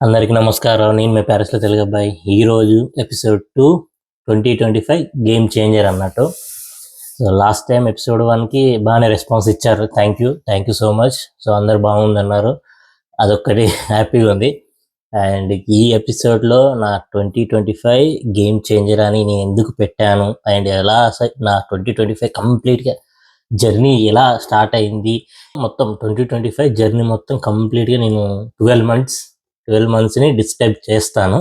అందరికీ నమస్కారం. నేను మీ ప్యారిస్‌లో తెలుగు అబ్బాయి. ఈరోజు ఎపిసోడ్ 2 2025 గేమ్ చేంజర్ అన్నట్టు. సో లాస్ట్ టైం ఎపిసోడ్ 1కి బాగానే రెస్పాన్స్ ఇచ్చారు. Thank you so much. So అందరు బాగుందన్నారు. అదొక్కటి హ్యాపీగా ఉంది. అండ్ ఈ ఎపిసోడ్లో నా 2025 గేమ్ చేంజర్ అని నేను ఎందుకు పెట్టాను అండ్ ఎలా నా 2025 కంప్లీట్గా జర్నీ ఎలా స్టార్ట్ అయింది, మొత్తం 2025 జర్నీ మొత్తం కంప్లీట్గా నేను 12 మంత్స్ని డిస్క్రైబ్ చేస్తాను.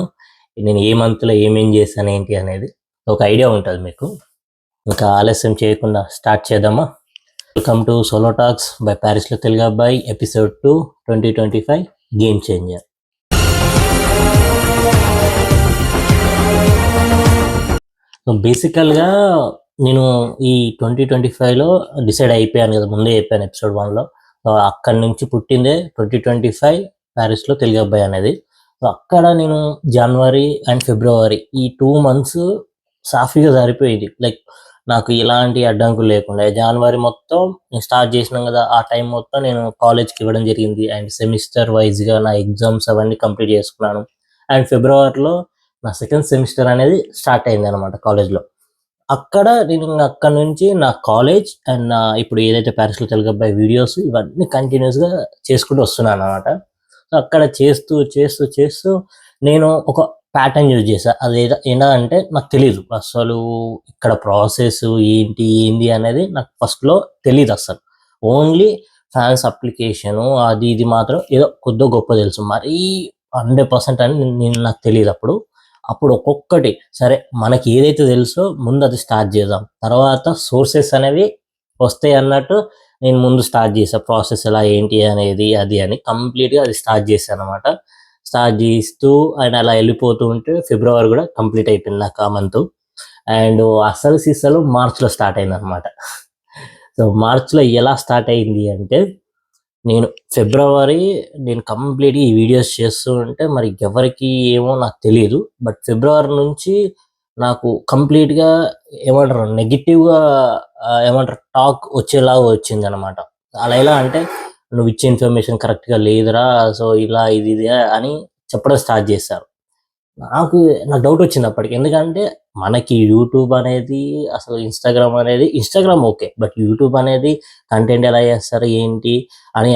నేను ఏ మంత్లో ఏమేం చేశాను ఏంటి అనేది ఒక ఐడియా ఉంటుంది మీకు. ఇంకా ఆలస్యం చేయకుండా స్టార్ట్ చేద్దామా? Welcome to solo talks by ప్యారిస్లో తెలుగు అబ్బాయి, ఎపిసోడ్ 2 2025 గేమ్ చేంజర్. సో బేసికల్గా నేను ఈ 2025లో డిసైడ్ అయిపోయాను కదా, ముందే చెప్పాను ఎపిసోడ్ 1లో. సో అక్కడి నుంచి పుట్టిందే 2025 ప్యారిస్లో తెలుగు అబ్బాయి అనేది. సో అక్కడ నేను జనవరి అండ్ ఫిబ్రవరి ఈ 2 మంత్స్ సాఫీగా సరిపోయింది. లైక్ నాకు ఎలాంటి అడ్డంకులు లేకుండా జనవరి మొత్తం నేను స్టార్ట్ చేసినాం కదా, ఆ టైం మొత్తం నేను కాలేజ్కి ఇవ్వడం జరిగింది. అండ్ సెమిస్టర్ వైజ్గా నా ఎగ్జామ్స్ అవన్నీ కంప్లీట్ చేసుకున్నాను. అండ్ ఫిబ్రవరిలో నా సెకండ్ సెమిస్టర్ అనేది స్టార్ట్ అయింది అనమాట కాలేజ్లో. అక్కడ నేను అక్కడ నుంచి నా కాలేజ్ అండ్ నా ఇప్పుడు ఏదైతే ప్యారిస్లో తెలుగు అబ్బాయి వీడియోస్ ఇవన్నీ కంటిన్యూస్గా చేసుకుంటూ వస్తున్నాను అనమాట. సో అక్కడ చేస్తూ నేను ఒక ప్యాటర్న్ యూజ్ చేశా. అది ఎలా అంటే నాకు తెలీదు అసలు ఇక్కడ ప్రాసెస్ ఏంటి అనేది నాకు ఫస్ట్లో తెలియదు అసలు. ఓన్లీ ఫ్యాన్స్ అప్లికేషను అది ఇది మాత్రం ఏదో కొద్దిగా గొప్ప తెలుసు. మరీ 100% అని నాకు తెలియదు అప్పుడు ఒక్కొక్కటి సరే మనకి ఏదైతే తెలుసో ముందు అది స్టార్ట్ చేద్దాం, తర్వాత సోర్సెస్ అనేవి వస్తాయి అన్నట్టు నేను ముందు స్టార్ట్ చేసా. ప్రాసెస్ ఎలా ఏంటి అనేది అది అని కంప్లీట్గా అది స్టార్ట్ చేశాను అనమాట. స్టార్ట్ చేస్తూ అండ్ అలా వెళ్ళిపోతూ ఉంటే ఫిబ్రవరి కూడా కంప్లీట్ అయిపోయింది నాకు ఆ మంత్. అండ్ అసలు సీసలు మార్చ్లో స్టార్ట్ అయింది అనమాట. సో మార్చ్లో ఎలా స్టార్ట్ అయింది అంటే, నేను కంప్లీట్గా ఈ వీడియోస్ చేస్తూ ఉంటే మరి ఎవరికి ఏమో నాకు తెలియదు. బట్ ఫిబ్రవరి నుంచి నాకు కంప్లీట్గా ఏమంటారు నెగిటివ్గా ఏమంటారు టాక్ వచ్చేలాగా వచ్చింది అనమాట. అలా ఎలా అంటే, నువ్వు ఇచ్చే ఇన్ఫర్మేషన్ కరెక్ట్గా లేదురా, సో ఇలా ఇది అని చెప్పడం స్టార్ట్ చేశారు. నాకు డౌట్ వచ్చింది అప్పటికి. ఎందుకంటే మనకి యూట్యూబ్ అనేది అసలు ఇన్స్టాగ్రామ్ ఓకే, బట్ యూట్యూబ్ అనేది కంటెంట్ ఎలా చేస్తారు ఏంటి అని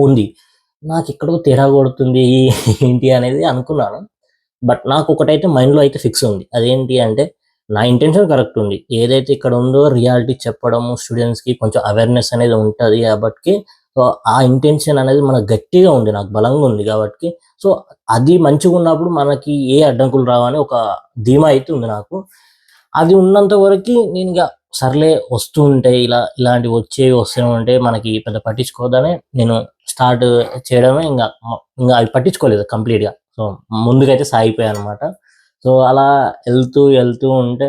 ఉంది. నాకు ఎక్కడో తేడా కొడుతుంది ఏంటి అనేది అనుకున్నాను. బట్ నాకు ఒకటైతే మైండ్లో అయితే ఫిక్స్ ఉంది. అదేంటి అంటే, నా ఇంటెన్షన్ కరెక్ట్ ఉంది. ఏదైతే ఇక్కడ ఉందో రియాలిటీ చెప్పడము, స్టూడెంట్స్కి కొంచెం అవేర్నెస్ అనేది ఉంటుంది కాబట్టి, సో ఆ ఇంటెన్షన్ అనేది మనకు గట్టిగా ఉంది, నాకు బలంగా ఉంది కాబట్టి, సో అది మంచిగా ఉన్నప్పుడు మనకి ఏ అడ్డంకులు రావని ఒక ధీమా అయితే ఉంది నాకు. అది ఉన్నంత వరకు నేను ఇక సర్లే వస్తూ ఉంటాయి, ఇలాంటివి వస్తూనే ఉంటే మనకి పెద్ద పట్టించుకోవద్దని నేను స్టార్ట్ చేయడమే. ఇంకా అవి పట్టించుకోలేదు కంప్లీట్గా. సో ముందుకైతే సాగిపోయాను అనమాట. సో అలా వెళ్తూ ఉంటే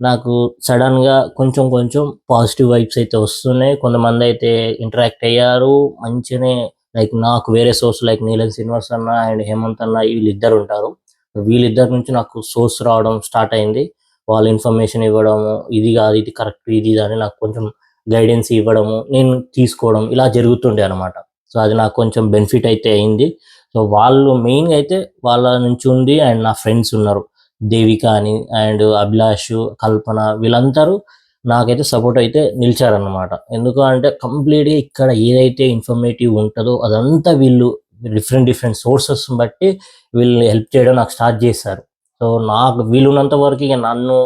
నాకు సడన్గా కొంచెం పాజిటివ్ వైబ్స్ అయితే వస్తున్నాయి. కొంతమంది అయితే ఇంటరాక్ట్ అయ్యారు మంచిగానే. లైక్ నాకు వేరే సోర్స్ లైక్ నీలం శ్రీనివాస్ అన్న అండ్ హేమంత్ అన్న వీళ్ళిద్దరు ఉంటారు. వీళ్ళిద్దరి నుంచి నాకు సోర్స్ రావడం స్టార్ట్ అయింది. వాళ్ళు ఇన్ఫర్మేషన్ ఇవ్వడము, ఇది కాదు ఇది కరెక్ట్ ఇది అని నాకు కొంచెం గైడెన్స్ ఇవ్వడము, నేను తీసుకోవడం ఇలా జరుగుతుండే అనమాట. సో అది నాకు కొంచెం బెనిఫిట్ అయితే అయింది. సో వాళ్ళు మెయిన్గా అయితే వాళ్ళ నుంచి ఉంది. అండ్ నా ఫ్రెండ్స్ ఉన్నారు, దేవిక అని అండ్ అభిలాష్, కల్పన, వీళ్ళందరూ నాకైతే సపోర్ట్ అయితే నిలిచారనమాట. ఎందుకు అంటే కంప్లీట్గా ఇక్కడ ఏదైతే ఇన్ఫర్మేటివ్ ఉంటుందో అదంతా వీళ్ళు డిఫరెంట్ సోర్సెస్ బట్టి వీళ్ళు హెల్ప్ చేయడం నాకు స్టార్ట్ చేశారు. సో నాకు వీలున్నంత వరకు ఇక నన్ను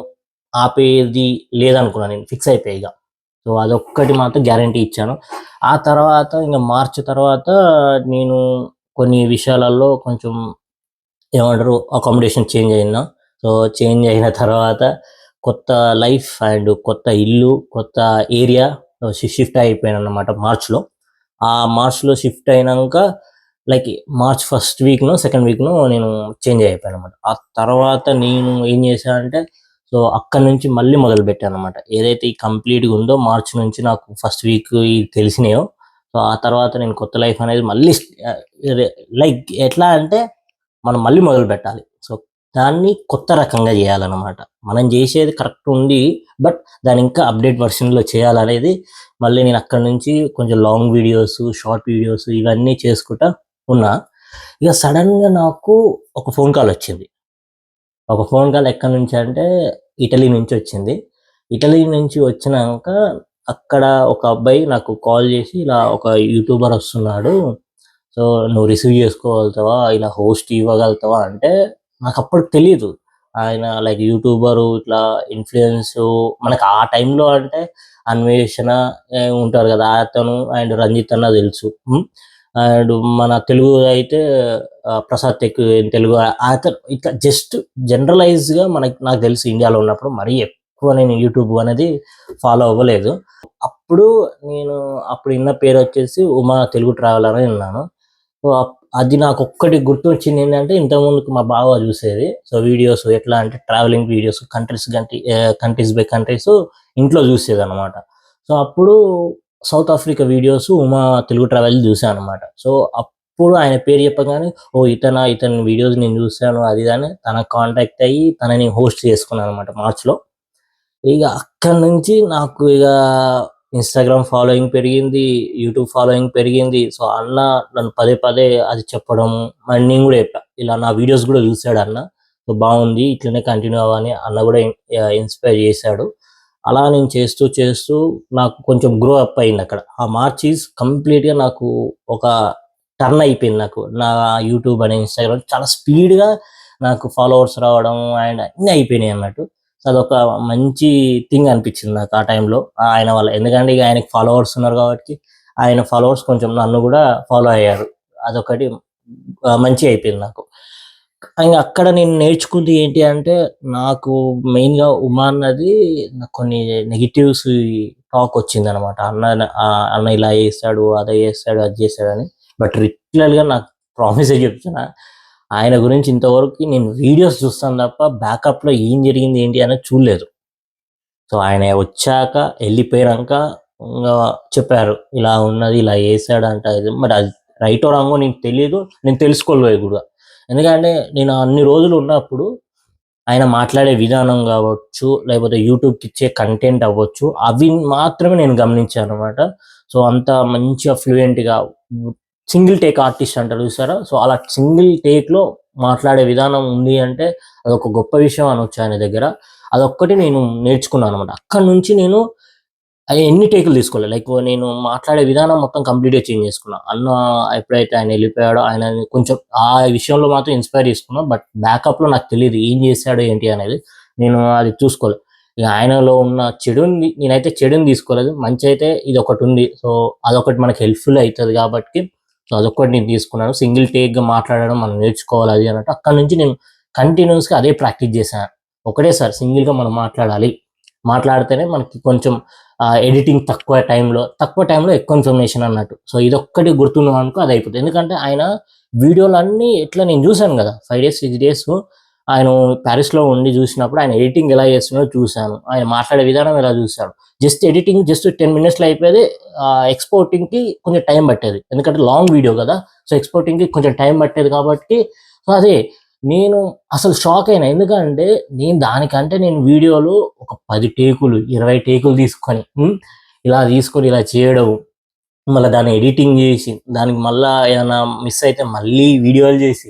ఆపేది లేదనుకున్నాను, నేను ఫిక్స్ అయిపోయి ఇక. సో అదొక్కటి మాత్రం గ్యారంటీ ఇచ్చాను. ఆ తర్వాత ఇంకా మార్చ్ తర్వాత నేను కొన్ని విషయాలలో కొంచెం ఏమంటారు అకామిడేషన్ చేంజ్ అయినా. సో చేంజ్ అయిన తర్వాత కొత్త లైఫ్ అండ్ కొత్త ఇల్లు, కొత్త ఏరియా షిఫ్ట్ అయిపోయాను అనమాట మార్చ్లో. ఆ మార్చ్లో షిఫ్ట్ అయినాక లైక్ మార్చ్ ఫస్ట్ వీక్నో సెకండ్ వీక్నో నేను చేంజ్ అయిపోయాను అనమాట. ఆ తర్వాత నేను ఏం చేశానంటే, సో అక్కడ నుంచి మళ్ళీ మొదలు పెట్టాను అనమాట. ఏదైతే ఈ కంప్లీట్గా ఉందో మార్చ్ నుంచి నాకు ఫస్ట్ వీక్ తెలిసినాయో, సో ఆ తర్వాత నేను కొత్త లైఫ్ అనేది మళ్ళీ లైక్ ఎట్లా అంటే మనం మళ్ళీ మొదలు పెట్టాలి. సో దాన్ని కొత్త రకంగా చేయాలన్నమాట. మనం చేసేది కరెక్ట్ ఉంది, బట్ దాన్ని ఇంకా అప్డేట్ వర్షన్లో చేయాలనేది మళ్ళీ నేను అక్కడ నుంచి కొంచెం లాంగ్ వీడియోస్, షార్ట్ వీడియోస్ ఇవన్నీ చేసుకుంటా ఉన్నా. ఇక సడన్‌గా నాకు ఒక ఫోన్ కాల్ వచ్చింది. ఒక ఫోన్ కాల్ ఎక్కడి నుంచి అంటే ఇటలీ నుంచి వచ్చింది. ఇటలీ నుంచి వచ్చినాక అక్కడ ఒక అబ్బాయి నాకు కాల్ చేసి, "ఇలా ఒక యూట్యూబర్ వస్తున్నాడు. సో, నువ్వు రిసీవ్ చేసుకోగలుగుతావా? ఇలా హోస్ట్ ఇవ్వగలుగుతావా?" అంటే నాకప్పుడు తెలీదు. ఆయన లైక్ యూట్యూబరు ఇట్లా ఇన్‌ఫ్లుయెన్సు మనకు ఆ టైంలో అంటే అన్వేషణ ఉంటారు కదా! అతను అండ్ రంజిత్ అన్న తెలుసు. అండ్ మన తెలుగు అయితే ప్రసాద్ టెక్ తెలుగు అతను ఇట్లా జస్ట్ జనరలైజ్‌గా నాకు తెలుసు ఇండియాలో ఉన్నప్పుడు. మరీ ఎక్కువ నేను యూట్యూబ్ అనేది ఫాలో అవ్వలేదు. అప్పుడు నేను అప్పుడు ఇన్న పేరొచ్చేసి ఉమా తెలుగు ట్రావెలర్ అని విన్నాను. సో, అది నాకొక్కటి గుర్తొచ్చిందేంటంటే ఇంతకుముందుకు మా బావ చూసేది. సో, వీడియోస్ ఎట్లా అంటే travelling videos countries by countries ఇంట్లో చూసేదనమాట. సో, అప్పుడు South Africa videos Uma Telugu travel చూసాననమాట. సో, అప్పుడు ఆయన పేరు చెప్పగానే ఓహ్! ఇతనా? ఇతని వీడియోస్ నేను చూసాను అది ఇది అని తనకి కాంటాక్ట్ అయ్యి తనని హోస్ట్ చేసుకున్నాననమాట మార్చ్‌లో. ఇగ అక్కడి నుంచి నాకు ఇన్‌స్టాగ్రామ్ ఫాలోయింగ్ పెరిగింది. యూట్యూబ్ ఫాలోయింగ్ పెరిగింది. సో, అన్న నన్ను పదే పదే అది చెప్పడం, మరి నేను గూడా చెప్పా. ఇలా నా వీడియోస్ గూడా చూసాడు అన్న. సో, బావుంది. ఇట్లనే కంటిన్యూ అవ్వని అన్న గూడా ఇన్‌స్పైర్ చేశాడు. అలా నేను చేస్తూ చేస్తూ నాకు కొంచెం గ్రో అప్ అయిందక్కడ. ఆ మార్చ్ ఈస్ కంప్లీట్‌గా నాకు ఒక టర్న్ అయిపోయింది నాకు. నా యూట్యూబ్ అని, ఇన్‌స్టాగ్రామ్ చాలా స్పీడ్‌గా నాకు ఫాలోవర్స్ రావడం అండ్ అన్నీ అయిపోయినాయన్నట్టు. సో, అదొక మంచి థింగ్ అనిపించింది నాకు ఆ టైంలో. ఆయన వల్ల. ఎందుకంటే ఇక ఆయనకి ఫాలోవర్స్ ఉన్నారు కాబట్టి, ఆయన ఫాలోవర్స్ కొంచెం నన్ను గూడా ఫాలో అయ్యారు. అదొకటి మంచిగా అయిపోయింది నాకు. ఇంగ అక్కడ నేను నేర్చుకుంది ఏంటి అంటే, నాకు మెయిన్‌గా ఉమా అన్నది నాకు కొన్ని నెగెటివ్స్ టాక్ వచ్చిందనమాట. అన్న ఇలా చేసాడు, అది చేసాడు, అది చేసాడని. బట్ లిటరల్‌గా నాకు ప్రామిసే చెప్తున్నా. ఆయన గురించి ఇంతవరకు నేను వీడియోస్ చూస్తాను తప్ప, బ్యాకప్‌లో ఏం జరిగింది ఏంటి అనేది చూడలేదు. సో, ఆయన వచ్చాక, ఎళ్ళిపోయినంక ఇంగా చెప్పారు. ఇలా ఉన్నది, ఇలా చేసాడంట ఇది. మరి అది రైటో రాంగో నీకు తెలీదు. నేను తెలుసుకోలేదు గూడా. ఎందుకంటే నేను అన్ని రోజులు ఉన్నప్పుడు ఆయన మాట్లాడే విధానం గావచ్చు, లేకపోతే యూట్యూబ్‌కిచ్చే కంటెంట్ అవ్వచ్చు, అవి మాత్రమే నేను గమనించాననమాట. సో, అంత మంచిగా ఫ్లూయెంట్‌గా సింగిల్ టేక్ ఆర్టిస్ట్ అంటారు చూసారా? సో, అలా సింగిల్ టేక్‌లో మాట్లాడే విధానం ఉంది అంటే అదొక గొప్ప విషయం అనొచ్చు ఆయన దగ్గర. అదొక్కటి నేను నేర్చుకున్నాననమాట. అక్కడి నుంచి నేను ఎన్ని టేకులు తీసుకోలే. లైక్ నేను మాట్లాడే విధానం మొత్తం కంప్లీట్‌గా చేంజ్ చేసుకున్నా. అన్న ఎప్పుడైతే ఆయన ఎళ్ళిపోయాడో ఆయనని కొంచెం ఆ విషయంలో మాత్రం ఇన్‌స్పైర్ చేసుకున్నా. బట్ బ్యాకప్‌లో నాకు తెలీదు ఏం చేశాడు ఏంటి అనేది. నేను అది చూసుకోలే. ఇగ ఆయనలో ఉన్న చెడుని నేనైతే చెడుని తీసుకోలేదు. మంచయితే ఇదొకటుంది. సో, అదొకటి మనకి హెల్ప్‌ఫుల్ అయితది కాబట్టి సో, అదొక్కటి నేను తీసుకున్నాను. సింగిల్ టేక్‌గా మాట్లాడడం మనం నేర్చుకోవాలి అది అన్నట్టు. అక్కడి నుంచి నేను కంటిన్యూయస్‌గా అదే ప్రాక్టీస్ చేశా. ఒకటేసారి సింగిల్‌గా మనం మాట్లాడాలి. మాట్లాడితేనే మనకి కొంచెం ఎడిటింగ్ తక్కువ టైంలో ఎక్కువ ఇన్ఫర్మేషన్ అన్నట్టు. సో, ఇదొక్కటి గుర్తుందనుకో అదయిపోద్ది. ఎందుకంటే ఆయన వీడియోలన్నీ ఎట్లా నేను చూసాను గదా! 5 డేస్, 6 డేస్ ఆయన పారిస్‌లో ఉండి చూసినప్పుడు ఆయన ఎడిటింగ్ ఎలా చేస్తున్నాడో చూసాను. ఆయన మాట్లాడే విధానం ఎలా చూసాను. జస్ట్ 10 మినిట్స్‌లో అయిపోయేది. ఎక్స్‌పోర్టింగ్‌కి కొంచెం టైం పట్టేది. ఎందుకంటే లాంగ్ వీడియో గదా! సో, ఎక్స్‌పోర్టింగ్‌కి కొంచెం టైం పట్టేది కాబట్టి సో, అదే నేను అసలు షాకయినా. ఎందుకంటే నేను వీడియోలో ఒక 10 టేకులు, 20 టేకులు తీసుకొని ఇలా తీసుకొని ఇలా చేయడం, మళ్ళా దాన్ని ఎడిటింగ్ జేసి, దానికి మళ్ళా ఏదన్నా మిస్ అయితే మళ్ళీ వీడియోలు జేసి,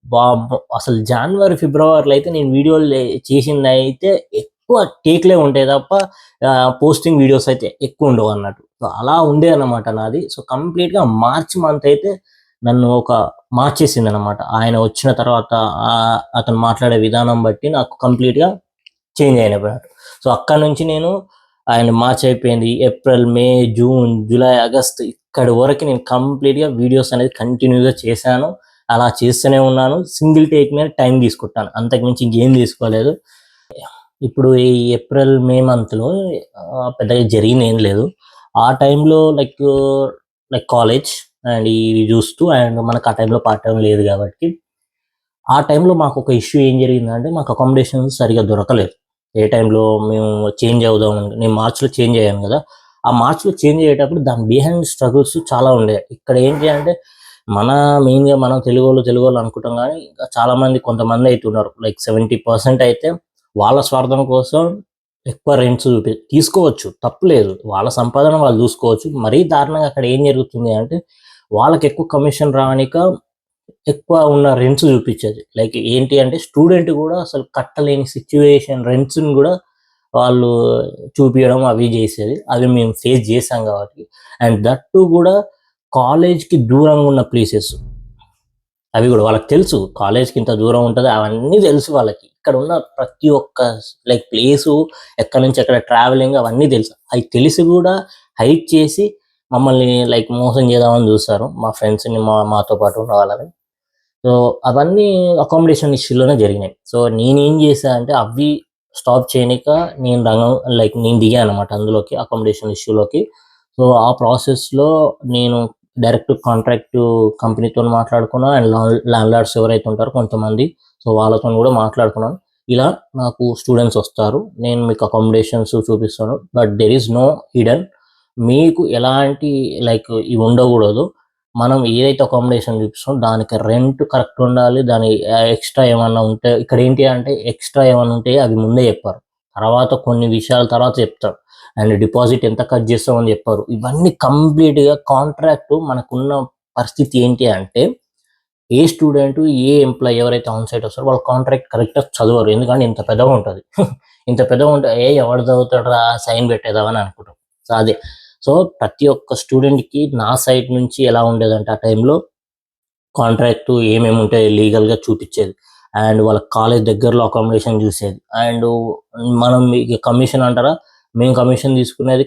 వామ్మో! అసలు జాన్వరి, ఫిబ్రవరిలో అయితే నేను వీడియోలు చేసిందయితే ఎక్కువ టేక్‌లే ఉంటాయి తప్ప పోస్టింగ్ వీడియోస్ అయితే ఎక్కువుండవన్నట్టు. సో, అలా ఉండేదన్నమాట నాది. సో, కంప్లీట్‌గా మార్చ్ మంత్ అయితే నన్ను మార్చేసిందనమాట. ఆయన వచ్చిన తర్వాత అతను మాట్లాడే విధానం బట్టి నాకు కంప్లీట్‌గా చేంజ్ అయిపోయాను. సో, అక్కడి నుంచి నేను ఆయన మార్చ్ అయిపోయింది. ఏప్రిల్, మే, జూన్, జూలై, ఆగస్ట్ ఇక్కడి వరకు నేను కంప్లీట్‌గా వీడియోస్ అనేది కంటిన్యూ‌గా చేశాను. అలా చేస్తూనే ఉన్నాను. సింగిల్ టేక్ మీద టైం తీసుకుంటాను. అంతకు మించి ఇంకేం తీసుకోలేదు. ఇప్పుడు ఈ ఏప్రిల్, మే మంత్‌లో పెద్దగా జరిగిందేం లేదు. ఆ టైంలో లైక్ కాలేజ్ అండ్ ఇవి చూస్తూ అండ్ మనకు ఆ టైంలో పార్ట్ టైమ్ లేదు కాబట్టి, ఆ టైంలో మాకొక ఇష్యూ ఏం జరిగిందంటే మాకు అకామిడేషన్ సరిగ్గా దొరకలేదు. ఏ టైంలో మేము చేంజ్ అవుదాం నేను మార్చ్‌లో చేంజ్ అయ్యాను గదా! ఆ మార్చ్‌లో చేంజ్ అయ్యేటప్పుడు దాని బిహైండ్ స్ట్రగుల్స్ చాలా ఉండేయి. ఇక్కడ ఏంటి అంటే మెయిన్‌గా మనం తెలుగోళ్ళు అనుకుంటాం గానీ, చాలామంది కొంతమందయితే ఉన్నారు. లైక్ 70% అయితే వాళ్ళ స్వార్థం కోసం ఎక్కువ రెంట్స్ తీసుకోవచ్చు తప్పు లేదు. వాళ్ళ సంపాదన వాళ్ళు జూసుకోవచ్చు. మరీ దారుణంగా అక్కడ ఏం జరుగుతుంది అంటే, వాళ్ళకెక్కువ కమిషన్ రానిక ఎక్కువ ఉన్న రెంట్స్ చూపించేది. లైక్ ఏంటి అంటే స్టూడెంట్ కూడా అసలు కట్టలేని సిచ్యువేషన్ రెంట్స్‌ని కూడా వాళ్ళు చూపియడం అవి చేసేది. అవి మేము ఫేస్ చేసాం కాబట్టి. అండ్ దట్ టూ కూడా కాలేజ్‌కి దూరంగా ఉన్న ప్లేసెస్. అవి కూడా వాళ్ళకి తెలుసు. కాలేజ్‌కి ఇంత దూరం ఉంటది. అవన్నీ తెలుసు వాళ్ళకి. ఇక్కడ ఉన్న ప్రతి ఒక్క లైక్ ప్లేసు, ఎక్కడి నుంచి ఎక్కడ ట్రావెలింగ్ అవన్నీ తెలుసు. అయి తెలిసి కూడా హైడ్ చేసి మమ్మల్ని లైక్ మోసం చేద్దామని చూస్తారు. మా ఫ్రెండ్స్‌ని మాతో పాటు ఉన్న వాళ్ళని. సో, అవన్నీ అకామిడేషన్ ఇష్యూలోనే జరిగినాయి. సో, నేనేం చేశా అంటే అవి స్టాప్ చేయనీక నేను నేను దిగాననమాట అందులోకి అకామిడేషన్ ఇష్యూలోకి. సో, ఆ ప్రాసెస్‌లో నేను డైరెక్ట్ కాంట్రాక్ట్ కంపెనీతోని మాట్లాడుకున్నా. అండ్ ల్యాండ్‌లార్డ్స్ ఎవరైతే ఉంటారో కొంతమంది. సో, వాళ్ళతోని కూడా మాట్లాడుకున్నాను. ఇలా నాకు స్టూడెంట్స్ వస్తారు. నేను మీకు అకామిడేషన్స్ చూపిస్తాను. But there is no hidden. మీకు ఎలాంటి లైక్ ఇవి ఉండకూడదు. మనం ఏదైతే అకామిడేషన్ చూపిస్తామో దానికి రెంట్ కరెక్ట్ ఉండాలి. దాని ఎక్స్‌ట్రా ఏమన్నా ఉంటే ఇక్కడేంటి అంటే ఎక్స్‌ట్రా ఏమన్నా ఉంటే అవి ముందే చెప్పరు. తర్వాత కొన్ని విషయాల తర్వాత చెప్తారు. అండ్ డిపాజిట్ ఎంత కట్ చేస్తామని చెప్పరు. ఇవన్నీ కంప్లీట్‌గా కాంట్రాక్ట్ మనకున్న పరిస్థితి ఏంటి అంటే ఏ స్టూడెంట్, ఏ ఎంప్లాయీ ఎవరైతే ఆన్ సైట్ వస్తారో వాళ్ళు కాంట్రాక్ట్ కరెక్ట్‌గా చదవరు. ఎందుకంటే ఇంత పెద్దగా ఉంటది. ఇంత పెద్దగా ఉంటే ఎవడు చదువుతాడురా సైన్ పెట్టేద్దామని అనుకుంటాం. సో, అదే. సో, ప్రతి ఒక్క స్టూడెంట్‌కి నా సైడ్ నుంచి ఎలా ఉండేదంటే ఆ టైంలో కాంట్రాక్ట్ ఏమేమి ఉంటాయి లీగల్‌గా చూపిచ్చేది. అండ్ వాళ్ళ కాలేజ్ దగ్గరలో అకామిడేషన్ చూసేది. అండ్ మనం ఇగ కమిషన్ అంటారా? మేము కమిషన్ తీసుకునేది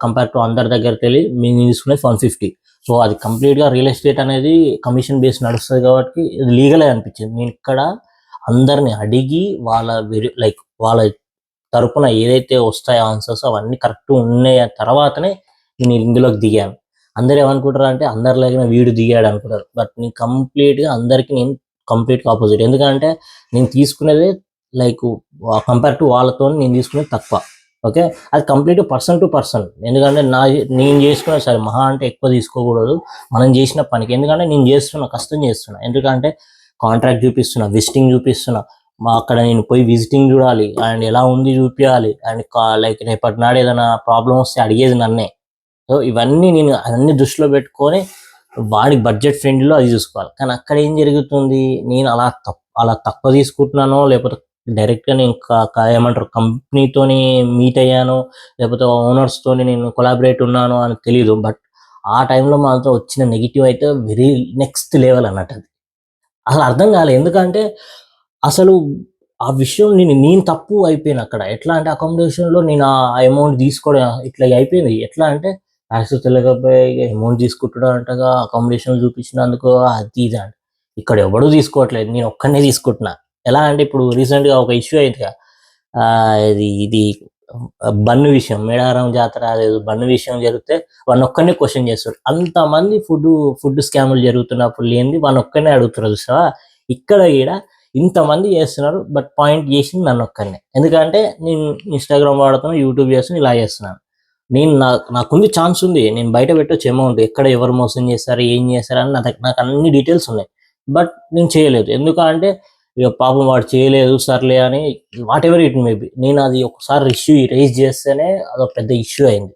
కంపేర్ టు అందరి దగ్గరికెళ్ళి మేము తీసుకునేది 150. సో, అది కంప్లీట్‌గా రియల్ ఎస్టేట్ అనేది కమిషన్ బేస్ నడుస్తది కాబట్టి ఇది లీగలే అనిపిచ్చింది. నేనిక్కడ అందరిని అడిగి వాళ్ళ తరపున ఏదైతే వస్తాయో ఆన్సర్స్ అవన్నీ కరెక్ట్ ఉన్నాయి తర్వాతనే నేను ఇందులోకి దిగాను. అందరూ ఏమనుకుంటారంటే అందరిలాగానే వీడు దిగాడు అనుకుంటారు. బట్ నేను కంప్లీట్‌గా అందరికి నేను కంప్లీట్‌గా అపోజిట్. ఎందుకంటే నేను తీసుకునేదే లైక్ కంపేర్ టు వాళ్ళతోని నేను తీసుకునేది తక్కువ. ఓకే. అది కంప్లీట్‌గా పర్సన్ టు పర్సన్. ఎందుకంటే నేను చేసుకునేది సరే మహా అంటే ఎక్కువ తీసుకోకూడదు. మనం చేసిన పనికి. ఎందుకంటే నేను చేస్తున్నా, కష్టం చేస్తున్నా. ఎందుకంటే కాంట్రాక్ట్ చూపిస్తున్నా, విజిటింగ్ చూపిస్తున్నా. అక్కడ నేను పోయి విజిటింగ్ చూడాలి. అండ్ ఎలా ఉంది చూపియాలి. అండ్ లైక్ రేపటి నాడు ఏదైనా ప్రాబ్లమ్ వస్తే అడిగేది నన్నే. సో, ఇవన్నీ నేను అన్నీ దృష్టిలో పెట్టుకొని వాడి బడ్జెట్ ఫ్రెండ్లీలో అది చూసుకోవాలి. కానీ అక్కడ ఏం జరుగుతుంది? నేను అలా తక్కువ తీసుకుంటున్నానో లేకపోతే డైరెక్ట్‌గా నేను ఏమంటారు కంపెనీతోని మీట్ అయ్యానో లేకపోతే ఓనర్స్‌తోని నేను కొలాబరేట్ ఉన్నానో అని తెలీదు. బట్ ఆ టైంలో మాతో వచ్చిన నెగెటివ్ అయితే వెరీ నెక్స్ట్ లెవెల్ అన్నట్టది. అసలు అర్థం కాలే. ఎందుకంటే అసలు ఆ విషయం నేను తప్పు అయిపోయానక్కడ. ఎట్లా అంటే అకామిడేషన్‌లో నేను ఆ అమౌంట్ తీసుకోవడం ఇట్లా అయిపోయింది. ఎట్లా అంటే యాక్సెస్ తెలియకపోయి అమౌంట్ తీసుకుంటున్నాడంటగా అకామిడేషన్ చూపించినందుకు అది ఇది అని. ఇక్కడ ఎవడు తీసుకోవట్లేదు. నేను ఒక్కడినే తీసుకుంటున్నా. ఎలా అంటే ఇప్పుడు రీసెంట్‌గా ఒక ఇష్యూ అయిందిగా. ఇది బన్ను విషయం. మేడారం జాతర అదేదో బన్ను విషయం జరిగితే వాడినొక్కడినే క్వెషన్ చేస్తారు. అంతమంది ఫుడ్ స్కాములు జరుగుతున్నప్పుడు లేనిది వాడినొక్కడినే అడుగుతున్నారు చూసావా? ఇక్కడ ఈడ ఇంతమంది చేస్తున్నారు. బట్ పాయింట్ చేసింది నన్నొక్కడినే. ఎందుకంటే నేను ఇన్‌స్టాగ్రామ్ వాడుతున్నా, యూట్యూబ్ చేస్తున్నా, ఇలా చేస్తున్నాను. నాకుంది ఛాన్స్ ఉంది. నేను బయట పెట్టొచ్చు అమౌంట్. ఎక్కడ ఎవరు మోసం చేస్తారు, ఏం చేస్తారు అని నాకు అన్ని డీటెయిల్స్ ఉన్నాయి. బట్ నేను చేయలేదు. ఎందుకంటే ఇగ పాపం వాడు చేయలేదు సర్లే అని వాటెవర్ ఇట్ మే బి. నేను అది ఒకసారి రైజ్ చేస్తేనే అదొక పెద్ద ఇష్యూ అయింది.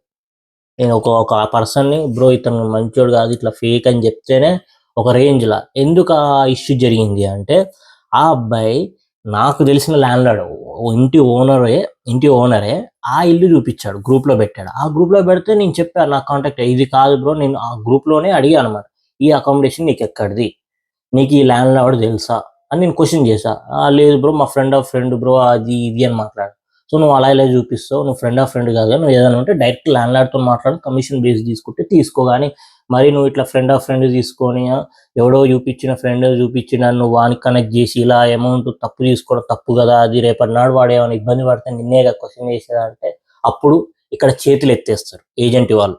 నేను ఒక పర్సన్‌ని బ్రో ఇతను మంచోడు కాదు ఇట్లా ఫేక్ అని చెప్తేనే ఒక రేంజ్‌ల. ఎందుకు ఆ ఇష్యూ జరిగింది అంటే, ఆ అబ్బాయి నాకు తెలిసిన ల్యాండ్‌లార్డ్ ఇంటి ఓనరే ఆ ఇల్లు చూపిచ్చాడు. గ్రూప్‌లో పెట్టాడు. ఆ గ్రూప్‌లో పెడితే నేను చెప్పా నా కాంటాక్ట్ ఇది కాదు బ్రో నేను ఆ గ్రూప్‌లోనే అడిగా అన్నమాట. ఈ అకామిడేషన్ నీకెక్కడిది? నీకు ఈ ల్యాండ్‌లార్డ్ తెలుసా? అని నేను క్వెషన్ చేశా. లేదు బ్రో మా ఫ్రెండ్ ఆఫ్ ఫ్రెండ్ బ్రో అది ఇది అని మాట్లాడాడు. సో, నువ్వు అలా ఇలా చూపిస్తావు. నువ్వు ఫ్రెండ్ ఆఫ్ ఫ్రెండ్ కాదుగా. నువ్వు ఏదైనా ఉంటే డైరెక్ట్ ల్యాండ్‌లార్డ్‌తోని మాట్లాడి కమిషన్ బేస్ తీసుకుంటే తీసుకో గాని, మరి నువ్వు ఇట్లా ఫ్రెండ్ ఆఫ్ ఫ్రెండ్ తీసుకొని ఎవడో చూపిచ్చిన ఫ్రెండ్ చూపిచ్చిండని నువ్వు వానికి కనెక్ట్ చేసి ఇలా అమౌంట్ తప్పు తీసుకోవడం తప్పు కదా! అది రేపటి నాడు వాడు ఏమైనా ఇబ్బంది పడితే నిన్నేగా క్వెషన్ చేసేదంటే, అప్పుడు ఇక్కడ చేతులెత్తేస్తారు ఏజెంట్ వాళ్ళు.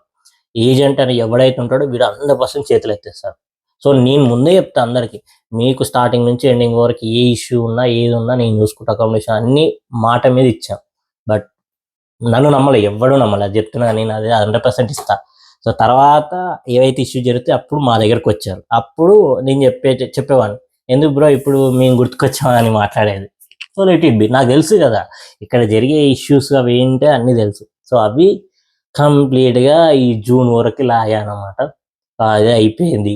ఏజెంట్ అని ఎవడైతే ఉంటాడో వీడు 100% చేతులెత్తేస్తారు. సో, నేను ముందే చెప్తా అందరికి. మీకు స్టార్టింగ్ నుంచి ఎండింగ్ వరకు ఏ ఇష్యూ ఉన్నా, ఏదున్నా నేను చూసుకుంటా అకామిడేషన్ అన్నీ మాట మీద ఇచ్చా. బట్ నన్ను నమ్మలే. ఎవ్వడు నమ్మలే. అది చెప్తున్నా నేను అది 100% ఇస్తా. సో, తర్వాత ఏవైతే ఇష్యూ జరిగితే అప్పుడు మా దగ్గరకొచ్చారు. అప్పుడు నేను చెప్పేవాడిని. ఎందుకు బ్రో ఇప్పుడు మేము గుర్తుకొచ్చామా అని మాట్లాడేది. So, let it be. నాకు తెలుసు గదా! ఇక్కడ జరిగే ఇష్యూస్ అవి ఏంటో అన్నీ తెలుసు. సో, అవి కంప్లీట్‌గా ఈ జూన్ వరకు లాగానన్నమాట. అదే అయిపోయింది.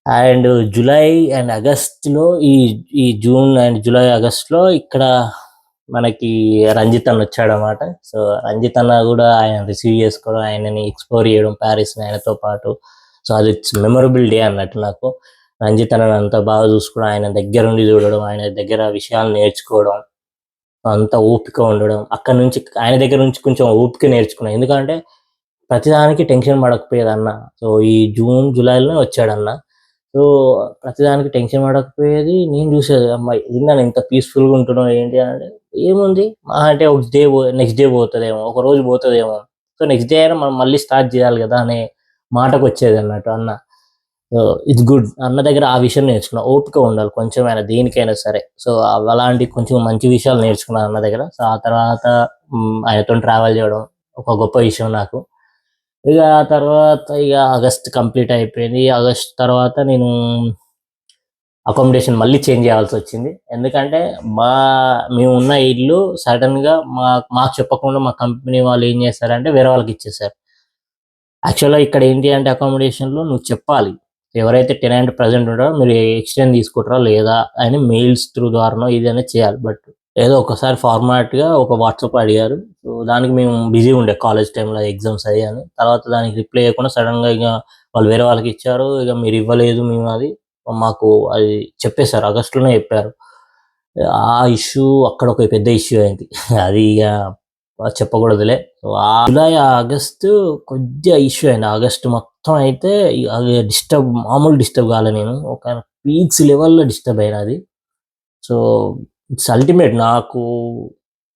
అండ్ జూలై అండ్ ఆగస్ట్‌లో ఈ ఈ జూన్ అండ్ జూలై, ఆగస్ట్‌లో ఇక్కడ మనకి రంజిత్ అన్న వచ్చాడనమాట. సో, రంజిత్ అన్న గూడా ఆయన రిసీవ్ చేసుకోవడం, ఆయనని ఎక్స్‌ప్లోర్ చేయడం పారిస్‌ని ఆయనతో పాటు. సో, అది ఇట్స్ మెమరబుల్ డే అన్నట్టు నాకు. రంజిత్ అన్నని అంత బాగా చూసుకోవడం, ఆయన దగ్గరుండి చూడడం, ఆయన దగ్గర విషయాలు నేర్చుకోవడం, అంత ఓపిక ఉండడం. అక్కడి నుంచి ఆయన దగ్గర నుంచి కొంచెం ఓపిక నేర్చుకున్నా. ఎందుకంటే ప్రతిదానికి టెన్షన్ పడకపోయేదన్న. సో, ఈ జూన్, జూలైలోనే వచ్చాడన్న. సో, ప్రతిదానికి టెన్షన్ పడకపోయేది. నేను చూసేది అమ్మాయి ఏందన్న ఇంత పీస్‌ఫుల్‌గా ఉంటున్నావు ఏంటి అంటే, ఏముంది మహా అంటే ఒక డే నెక్స్ట్ డే పోతదేమో, ఒక రోజు పోతదేమో. సో, నెక్స్ట్ డే అయినా మనం మళ్ళీ స్టార్ట్ చేయాలి కదా! అనే మాటకొచ్చేదన్నట్టు అన్న. So, it's good. అన్న దగ్గర ఆ విషయం నేర్చుకున్నా. ఓపిక ఉండాలి కొంచెమైనా దేనికైనా సరే. సో, అలాంటి కొంచెం మంచి విషయాలు నేర్చుకున్నాను అన్న దగ్గర. సో, ఆ తర్వాత ఆయనతోని ట్రావెల్ చేయడం ఒక గొప్ప విషయం నాకు. ఇక ఆ తర్వాత ఇక ఆగస్ట్ కంప్లీట్ అయిపోయింది. ఆగస్ట్ తర్వాత నేను అకామిడేషన్ మళ్ళీ చేంజ్ చేయాల్సొచ్చింది. ఎందుకంటే మా మేమున్న ఇల్లు సడెన్‌గా మాకు చెప్పకుండా మా కంపెనీ వాళ్ళు ఏం చేశారంటే వేరే వాళ్ళకిచ్చేశారు. యాక్చువల్‌గా ఇక్కడ ఏంటి అంటే అకామిడేషన్‌లో నువ్వు చెప్పాలి. ఎవరైతే టెనెంట్ ప్రెజెంట్ ఉంటారో మీరు ఎక్స్‌టెండ్ తీసుకుంటారా లేదా అని మెయిల్స్ త్రూ ద్వారానో ఏదైనా చేయాలి. బట్ ఏదో ఒకసారి ఫార్మాట్‌గా ఒక వాట్సాప్ అడిగారు. సో, దానికి మేము బిజీగా ఉండే కాలేజ్ టైమ్‌లో ఎగ్జామ్స్ అయ్యి అని. తర్వాత దానికి రిప్లై ఇయ్యకుండా సడెన్‌గా ఇగ వాళ్ళు వేరే వాళ్ళకిచ్చారు. ఇగ మీరు ఇవ్వలేదు మేము అది మాకు అది చెప్పేసారు. ఆగస్ట్‌లోనే చెప్పారు. ఆ ఇష్యూ అక్కడ ఒక పెద్ద ఇష్యూ అయింది. అది ఇగ చెప్పకూడదులే. సో, ఆ జూలై, ఆగస్టు కొద్దిగా ఇష్యూ అయింది. ఆగస్ట్ మొత్తం అయితే అది మామూలు డిస్టర్బ్ కాలే నేను. ఒక పీక్స్ లెవెల్‌లో డిస్టర్బ్ అయినా అది. సో, ఇట్స్ అల్టిమేట్ నాకు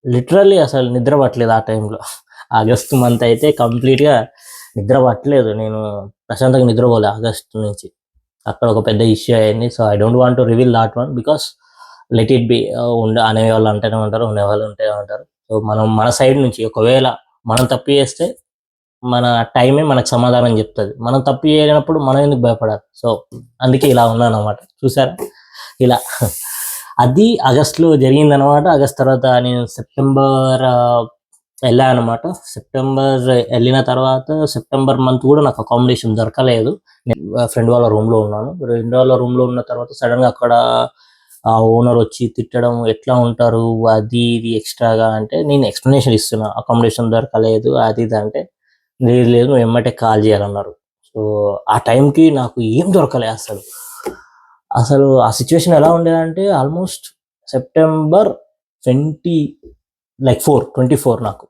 లిటరల్లీ అసలు నిద్ర పట్టలేదు ఆ టైంలో. ఆగస్ట్ మంత్ అయితే కంప్లీట్‌గా నిద్ర పట్టలేదు. నేను ప్రశాంతంగా నిద్రపోలే ఆగస్ట్ నుంచి. అక్కడ ఒక పెద్ద ఇష్యూ అయింది. So, I don't want to reveal thought one because let it be. అనేవాళ్ళు అంటూనే ఉంటారు. ఉండేవాళ్ళు ఉంటూనే ఉంటారు. సో, మనం మన సైడ్ నుంచి ఒకవేళ మనం తప్పు చేస్తే మన టైమే మనకు సమాధానం చెప్తది. మనం తప్పు చేయనప్పుడు మనం ఎందుకు భయపడాలి? సో, అందుకే ఇలా ఉన్నాననమాట. చూసారా? ఇలా. అది ఆగస్ట్‌లో జరిగిందనమాట. ఆగస్ట్ తర్వాత నేను సెప్టెంబర్ ఎళ్ళా అనమాట. సెప్టెంబర్ ఎళ్ళిన తర్వాత సెప్టెంబర్ మంత్ కూడా నాకు అకామిడేషన్ దొరకలేదు. ఫ్రెండ్ వాళ్ళ రూమ్‌లో ఉన్నాను. ఫ్రెండ్ వాళ్ళ రూమ్‌లో ఉన్న తర్వాత సడెన్‌గా అక్కడ ఆ ఓనర్ వచ్చి తిట్టడం, "ఎట్లా ఉంటారు? అది ఇది ఎక్స్‌ట్రాగా" అంటే నేను ఎక్స్‌ప్లనేషన్ ఇస్తున్నా. అకామిడేషన్ దొరకలేదు అది ఇది అంటే, "లేదు లేదు నువ్వు ఎమ్మటే కాల్ చేయాలన్నారు." సో, ఆ టైంకి నాకు ఏం దొరకలే అసలు. అసలు ఆ సిట్యుయేషన్ ఎలా ఉండేదంటే ఆల్మోస్ట్ సెప్టెంబర్ 20 లైక్ 24 నాకు.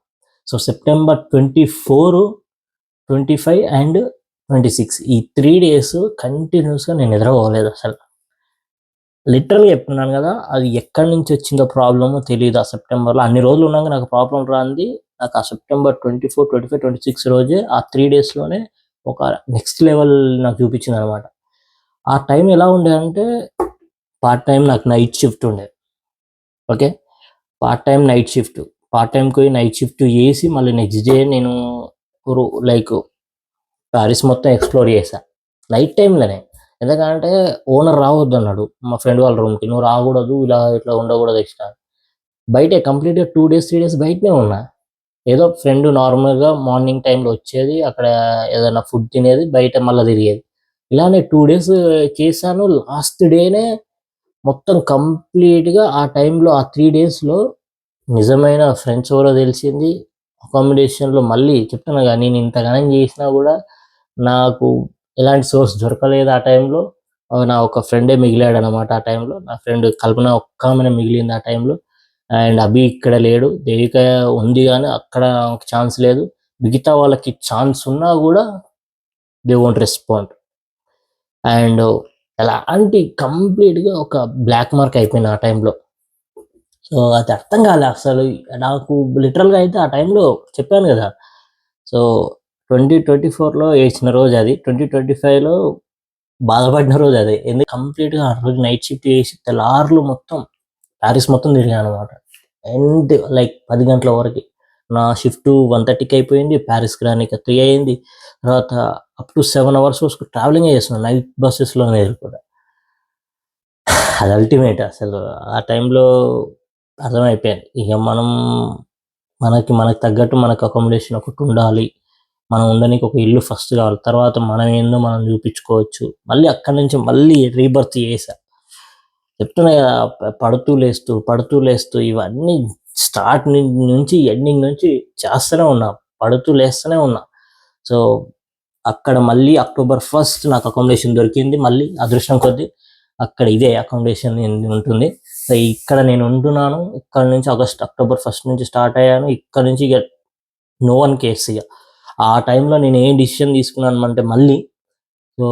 సో, సెప్టెంబర్ 24, 25 అండ్ 26 ఈ 3 డేస్ కంటిన్యూయస్‌గా నేను నిద్రపోలేదసలు. లిటరల్‌గా చెప్తున్నాను గదా! అది ఎక్కడి నుంచి వచ్చిందో ప్రాబ్లమో తెలీదు. ఆ సెప్టెంబర్‌లో అన్ని రోజులు ఉన్నాక నాకు ప్రాబ్లమ్ రానిది నాకు ఆ సెప్టెంబర్ 24, 25, 26 రోజే ఆ 3 డేస్‌లోనే ఒక నెక్స్ట్ లెవెల్ నాకు చూపించిందనమాట. ఆ టైం ఎలా ఉండేదంటే పార్ట్ టైమ్ నాకు నైట్ షిఫ్ట్ ఉండే. Okay. Part time night shift. Part టైమ్‌కి పోయి నైట్ షిఫ్ట్ చేసి మళ్ళీ నెక్స్ట్ డే నేను లైక్ పారిస్ మొత్తం ఎక్స్‌ప్లోర్ చేశా. నైట్ టైమ్‌లోనే. ఎందుకంటే ఓనర్ రావద్దన్నాడు మా ఫ్రెండ్ వాళ్ళ రూమ్‌కి. "నువ్వు రాకూడదు. ఇలా ఇట్లా ఉండకూడదు ఎక్స్ట్రా." బయటే కంప్లీట్‌గా 2 డేస్, 3 డేస్ బయటనే ఉన్నా. ఏదో ఫ్రెండ్ నార్మల్‌గా మార్నింగ్ టైమ్‌లో వచ్చేది. అక్కడ ఏదైనా ఫుడ్ తినేది. బయట మళ్ళా తిరిగేది. ఇలానే 2 డేస్ చేశాను. లాస్ట్ డేనే మొత్తం కంప్లీట్‌గా ఆ టైమ్‌లో ఆ 3 డేస్‌లో నిజమైన ఫ్రెండ్స్ ఎవరో తెలిసింది. అకామిడేషన్‌లో మళ్ళీ చెప్తున్నా కదా! నేను ఇంతగనం చేసినా గూడా నాకు ఎలాంటి సోర్స్ దొరకలేదు ఆ టైంలో. నా ఒక ఫ్రెండే మిగిలాడనమాట ఆ టైంలో. నా ఫ్రెండ్ కల్పన ఒక్కామెనే మిగిలింది ఆ టైంలో. అండ్ అభి ఇక్కడ లేడు. దేవిక ఉంది గానీ అక్కడ ఆమెకి ఛాన్స్ లేదు. మిగతా వాళ్ళకి ఛాన్స్ ఉన్నా గూడా దే వోంట్ రెస్పాండ్. అండ్ ఎలాంటి కంప్లీట్‌గా ఒక బ్లాక్ మార్క్ అయిపోయింది ఆ టైంలో. సో, అది అర్థం కాలే అసలు. నాకు లిటరల్‌గా అయితే ఆ టైంలో చెప్పాను గదా! సో, 2024లో ఏడ్చిన రోజది. 2025లో బాధపడిన రోజదే. కంప్లీట్‌గా ఆ రోజు నైట్ షిఫ్ట్ చేసి తెల్లార్లు మొత్తం పారిస్ మొత్తం తిరిగాననమాట. లైక్ 10 గంటల వరకి. నా షిఫ్ట్ 1:30కి అయిపోయింది. పారిస్‌కి రానీకి 3 అయింది. తర్వాత అప్ టు 7 అవర్స్ వరకు ట్రావెలింగే చేస్తున్నా నైట్ బసెస్‌లోనే కూడా. అది అల్టిమేట్ అసలు. ఆ టైంలో అర్థమైపోయింది. ఇక మనకి మనకు తగ్గట్టు మనకు అకామిడేషన్ ఒకటుండాలి. మనం ఉండడానికి ఒక ఇల్లు ఫస్ట్ కావాలి, తర్వాత మనం ఏందో మనం చూపించుకోవచ్చు. మళ్ళీ అక్కడి నుంచి మళ్ళీ రీబర్త్ చేసా. చెప్తున్నా కదా, పడుతూ లేస్తూ ఇవన్నీ స్టార్ట్ నుంచి ఎండింగ్ నుంచి చేస్తూనే ఉన్నా, పడుతూ లేస్తూనే ఉన్నా. సో అక్కడ మళ్ళీ October 1st నాకు అకామిడేషన్ దొరికింది. మళ్ళీ అదృష్టం కొద్దీ అక్కడ ఇదే అకామిడేషన్ ఉంటుంది. సో ఇక్కడ నేను ఉంటున్నాను. ఇక్కడ నుంచి October 1st నుంచి స్టార్ట్ అయ్యాను. ఇక్కడ నుంచి ఇక నో వన్ కేర్స్. ఇక ఆ టైంలో నేను ఏం డిసిషన్ తీసుకున్నాను అంటే, మళ్ళీ సో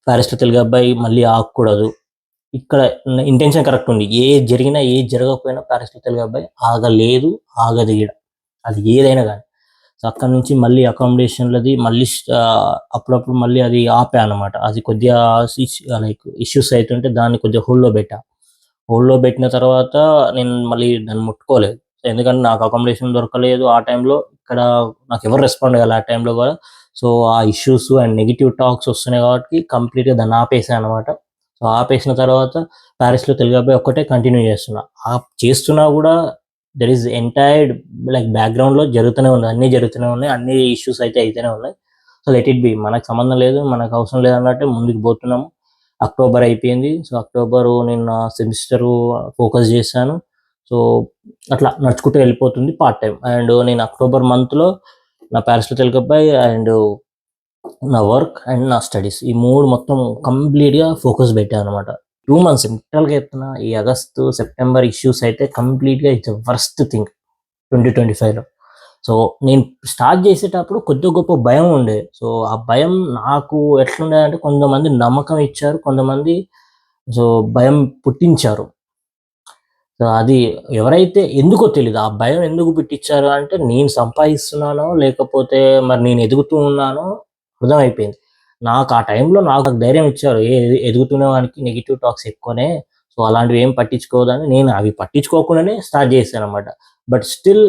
ప్యారిస్లో తెలుగు అబ్బాయి మళ్ళీ ఆగకూడదు. ఇక్కడ ఇంటెన్షన్ కరెక్ట్ ఉంది. ఏది జరిగినా ఏది జరగకపోయినా ప్యారిస్లో తెలుగు అబ్బాయి ఆగదు ఈడ, అది ఏదైనా కానీ. సో అక్కడ నుంచి మళ్ళీ అకామిడేషన్లది మళ్ళీ అప్పుడప్పుడు మళ్ళీ అది ఆపా అనమాట. అది కొద్దిగా లైక్ ఇష్యూస్ అవుతుంటే దాన్ని కొద్దిగా హోల్డ్లో పెట్టిన తర్వాత నేను మళ్ళీ దాన్ని ముట్టుకోలేదు. ఎందుకంటే నాకు అకామిడేషన్ దొరకలేదు ఆ టైంలో. ఇక్కడ నాకు ఎవరు రెస్పాండ్ అవ్వాలి ఆ టైంలో కూడా. సో ఆ ఇష్యూస్ అండ్ నెగిటివ్ టాక్స్ వస్తున్నాయి కాబట్టి కంప్లీట్గా దాన్ని ఆపేసాను అనమాట. సో ఆపేసిన తర్వాత ప్యారిస్లో తెలుగు అబ్బాయి ఒక్కటే కంటిన్యూ చేస్తున్నా కూడా దెర్ ఈస్ ఎంటైర్డ్ లైక్ బ్యాక్గ్రౌండ్లో జరుగుతూనే ఉన్నాయి, అన్ని ఇష్యూస్ అయితేనే ఉన్నాయి. సో లెట్ ఇట్ బి, మనకు సంబంధం లేదు, మనకు అవసరం లేదు అన్నట్టు ముందుకు పోతున్నాము. అక్టోబర్ అయిపోయింది. సో అక్టోబర్ నేను నా సెమిస్టరు ఫోకస్ చేశాను. సో అట్లా నడుచుకుంటూ వెళ్ళిపోతుంది పార్ట్ టైం. అండ్ నేను October మంత్లో నా ప్యారిస్లో తెలుగు అబ్బాయి అండ్ నా వర్క్ అండ్ నా స్టడీస్ ఈ 3 మొత్తం కంప్లీట్గా ఫోకస్ పెట్టాను అనమాట. 2 months లిటరల్గా చెప్తున్నా. ఈ ఆగస్టు సెప్టెంబర్ ఇష్యూస్ అయితే కంప్లీట్గా ఇట్స్ వర్స్ట్ థింగ్ 2025లో. సో నేను స్టార్ట్ చేసేటప్పుడు కొద్దిగా గొప్ప భయం ఉండే. సో ఆ భయం నాకు ఎట్లుండే అంటే, కొంతమంది నమ్మకం ఇచ్చారు, కొంతమంది సో భయం పుట్టించారు. సో అది ఎవరైతే ఎందుకో తెలీదు, ఆ భయం ఎందుకు పుట్టించారు అంటే, నేను సంపాదిస్తున్నానో లేకపోతే మరి నేను ఎదుగుతూ ఉన్నానో అర్థమైపోయింది. నాకు ఆ టైంలో నాకు ధైర్యం ఇచ్చారు. ఎదుగుతున్న వానికి నెగిటివ్ టాక్స్ ఎక్కువనే, సో అలాంటివి ఏం పట్టించుకోవద్దని. నేను అవి పట్టించుకోకుండానే స్టార్ట్ చేశాను అనమాట. బట్ స్టిల్